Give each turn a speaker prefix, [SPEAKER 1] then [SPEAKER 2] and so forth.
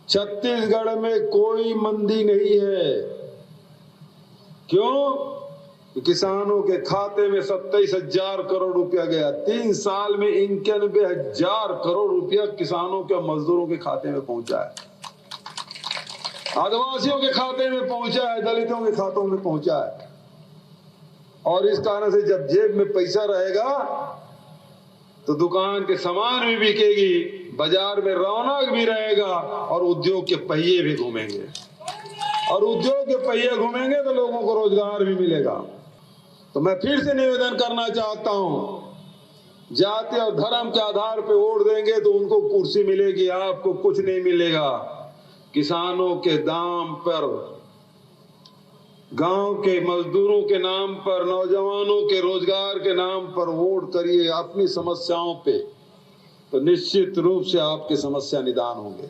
[SPEAKER 1] छत्तीसगढ़ में कोई मंदी नहीं है। क्यों? किसानों के खाते में 27,000 करोड़ रुपया गया। 3 साल में 91,000 करोड़ रुपया किसानों के, मजदूरों के खाते में पहुंचा है, आदिवासियों के खाते में पहुंचा है, दलितों के खातों में पहुंचा है। और इस कारण से जब जेब में पैसा रहेगा तो दुकान के सामान भी बिकेगी, बाजार में रौनक भी रहेगा और उद्योग के पहिए भी घूमेंगे। और उद्योग के पहिए घूमेंगे तो लोगों को रोजगार भी मिलेगा। तो मैं फिर से निवेदन करना चाहता हूं, जाति और धर्म के आधार पर वोट देंगे तो उनको कुर्सी मिलेगी, आपको कुछ नहीं मिलेगा। किसानों के दाम पर, गांव के मजदूरों के नाम पर, नौजवानों के रोजगार के नाम पर वोट करिए अपनी समस्याओं पे, तो निश्चित रूप से आपकी समस्या निदान होंगे।